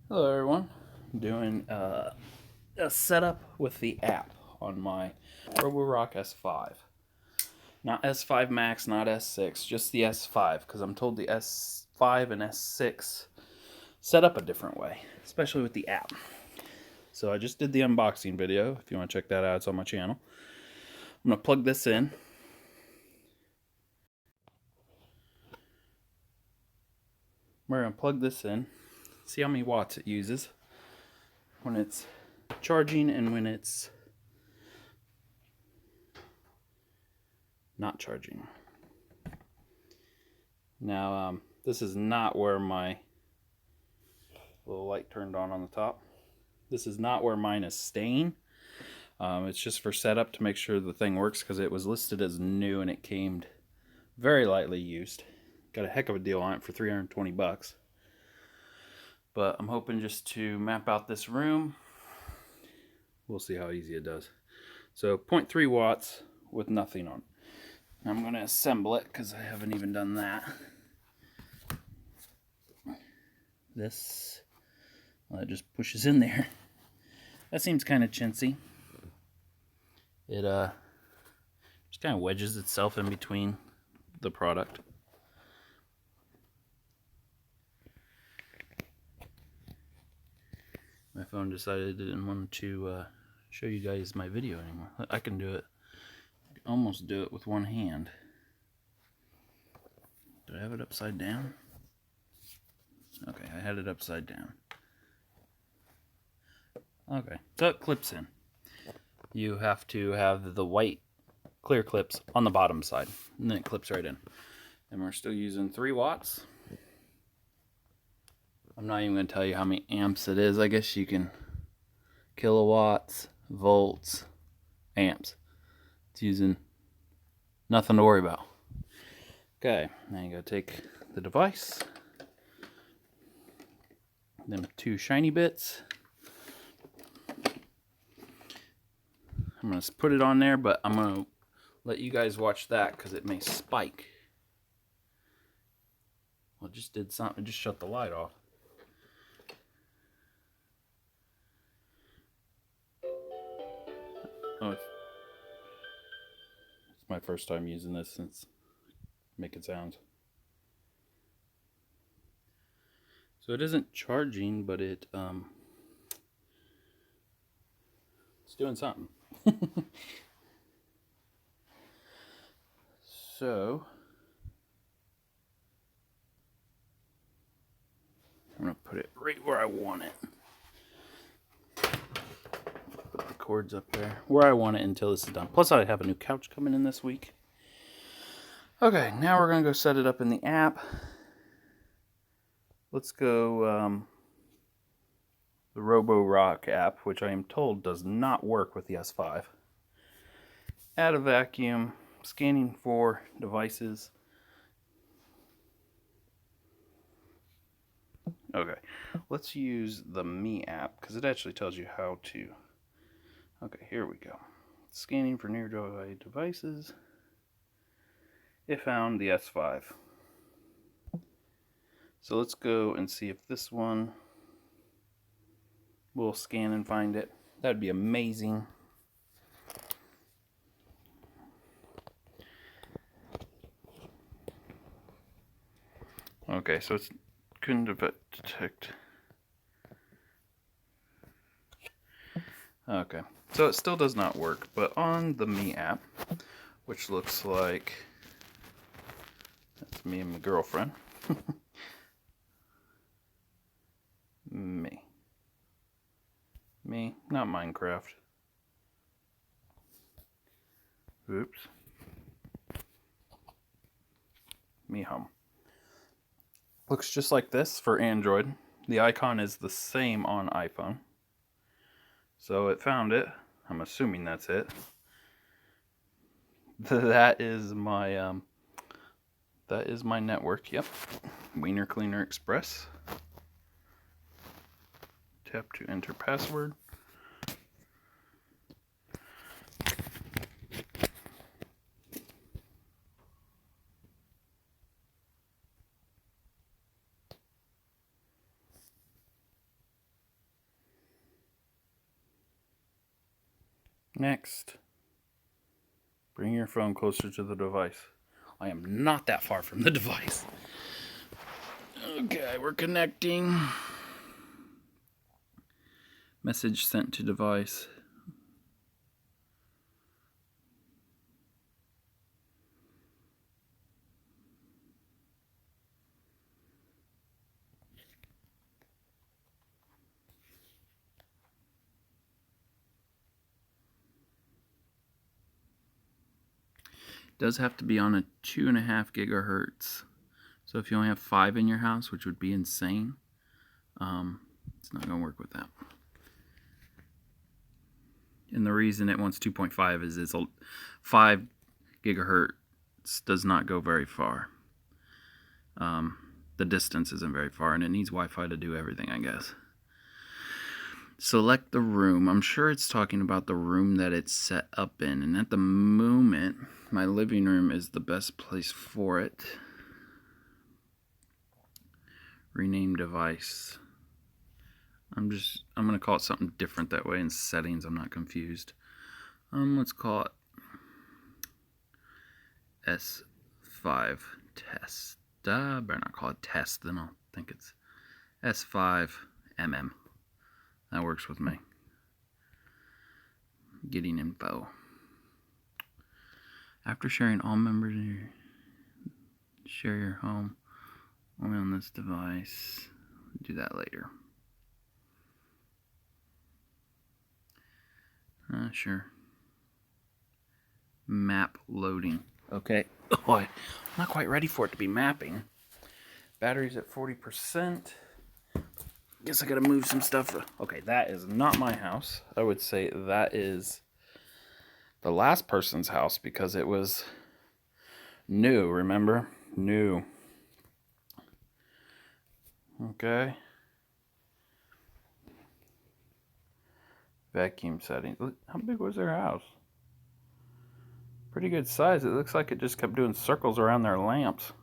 Hello everyone, I'm doing a setup with the app on my Roborock S5. Not S5 Max, not S6, just the S5, because I'm told the S5 and S6 set up a different way, especially with the app. So I just did the unboxing video. If you want to check that out, it's on my channel. I'm going to plug this in. We're going to plug this in, see how many watts it uses when it's charging and when it's not charging. Now, this is not where my little light turned on the top. This is not where mine is staying. It's just for setup to make sure the thing works, because it was listed as new and it came very lightly used. Got a heck of a deal on it for 320 bucks. But I'm hoping just to map out this room. We'll see how easy it does. So 0.3 watts with nothing on. I'm going to assemble it because I haven't even done that. This, well, it just pushes in there. That seems kind of chintzy. It just kind of wedges itself in between the product. My phone decided it didn't want to show you guys my video anymore. I can do it, almost do it with one hand. Did I have it upside down? Okay, I had it upside down. Okay, so it clips in. You have to have the white clear clips on the bottom side, and then it clips right in. And we're still using 3 watts. I'm not even going to tell you how many amps it is. I guess you can kilowatts, volts, amps. It's using nothing to worry about. Okay, now you got to take the device, them 2 shiny bits. I'm going to put it on there, but I'm going to let you guys watch that because it may spike. Well, it just did something. It just shut the light off. Oh, it's my first time using this since making sounds. So it isn't charging, but it's doing something. So I'm gonna put it right where I want it. Put the cords up there where I want it until this is done. Plus I have a new couch coming in this week. Okay, now we're gonna go set it up in the app. Let's go the Roborock app, which I am told does not work with the S5. Add a vacuum, scanning for devices. Okay, let's use the Me app because it actually tells you how to. Okay, here we go. Scanning for nearby devices. It found the S5. So let's go and see if this one will scan and find it. That'd be amazing. Okay, so it's couldn't detect. Okay, so it still does not work, but on the Me app, which looks like that's me and my girlfriend. Me, not Minecraft. Oops. Me home. Looks just like this for Android. The icon is the same on iPhone. So it found it. I'm assuming that's it. That is my network. Yep. Wiener Cleaner Express. Tap to enter password. Next, bring your phone closer to the device. I am not that far from the device. Okay, we're connecting. Message sent to device. Does have to be on a 2.5 gigahertz. So if you only have 5 in your house, which would be insane, it's not going to work with that. And the reason it wants 2.5 is it's 5 gigahertz does not go very far. The distance isn't very far, and it needs Wi-Fi to do everything, I guess. Select the room. I'm sure it's talking about the room that it's set up in, and at the moment my living room is the best place for it. Rename device. I'm gonna call it something different, that way in settings I'm not confused. Let's call it S5 test. Better not call it test, then I'll think it's S5mm. That works with me. Getting info. After sharing, all members share your home only on this device. Do that later. Sure. Map loading. Okay. Oh, I'm not quite ready for it to be mapping. Battery's at 40%. Guess I gotta move some stuff. Okay, that is not my house. I would say that is the last person's house because it was new, remember? New. Okay. Vacuum settings. Look, how big was their house? Pretty good size. It looks like it just kept doing circles around their lamps.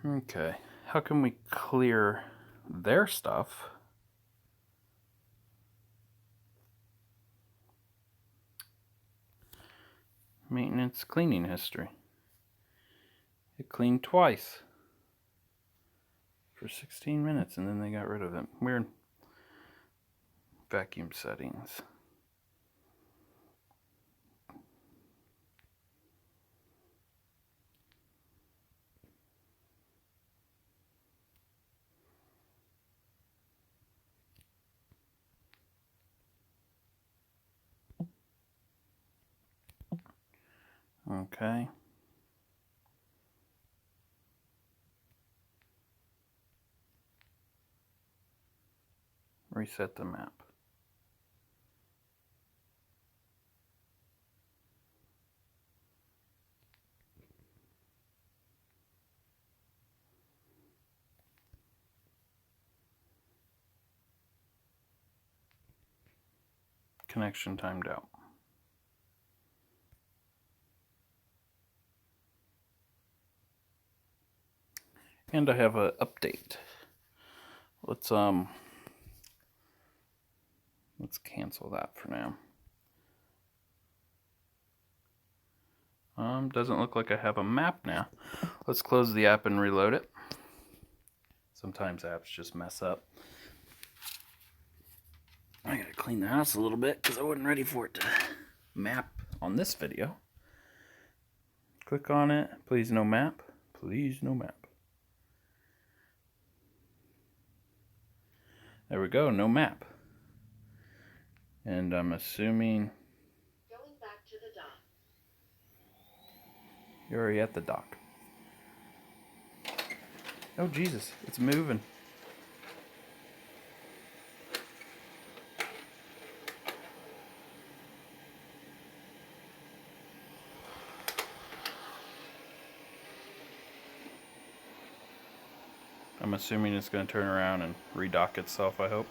Okay. How can we clear their stuff? Maintenance cleaning history. It cleaned twice for 16 minutes and then they got rid of it. Weird. Vacuum settings. Okay. Reset the map. Connection timed out. And I have an update. Let's cancel that for now. Doesn't look like I have a map now. Let's close the app and reload it. Sometimes apps just mess up. I gotta clean the house a little bit because I wasn't ready for it to map on this video. Click on it. Please no map. Please no map. There we go, no map. And I'm assuming going back to the dock. You're already at the dock. Oh Jesus, it's moving. I'm assuming it's going to turn around and redock itself, I hope.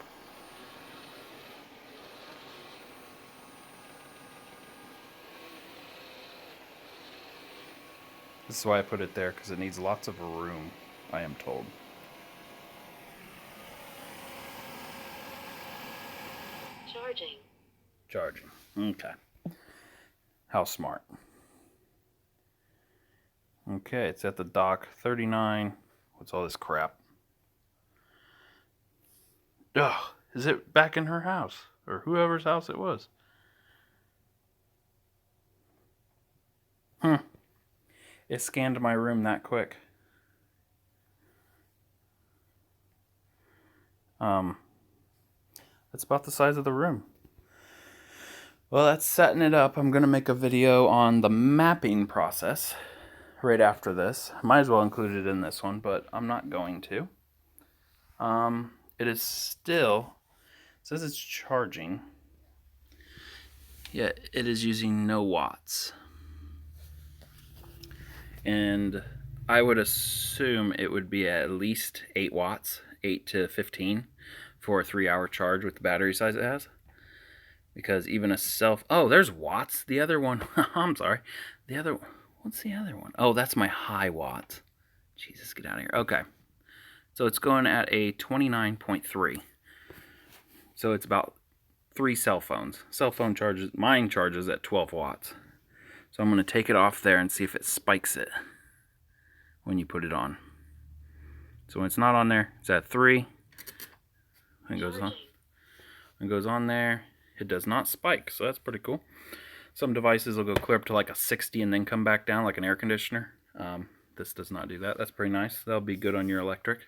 This is why I put it there, because it needs lots of room, I am told. Charging. charging. Okay. How smart. Okay, it's at the dock. 39. What's all this crap? Ugh, is it back in her house? Or whoever's house it was? It scanned my room that quick. That's about the size of the room. Well, that's setting it up. I'm going to make a video on the mapping process right after this. Might as well include it in this one, but I'm not going to. It is still, it says it's charging. Yeah, it is using no watts. And I would assume it would be at least 8 watts, 8 to 15 for a 3-hour charge with the battery size it has. Because even a oh, there's watts. The other one, I'm sorry. The other, what's the other one? Oh, that's my high watts. Jesus, get out of here. Okay. So it's going at a 29.3. So it's about 3 cell phones. Cell phone charges, mine charges at 12 watts. So I'm going to take it off there and see if it spikes it when you put it on. So when it's not on there, it's at 3. And goes on. And goes on there. It does not spike, so that's pretty cool. Some devices will go clear up to like a 60 and then come back down like an air conditioner. This does not do that. That's pretty nice. That'll be good on your electric.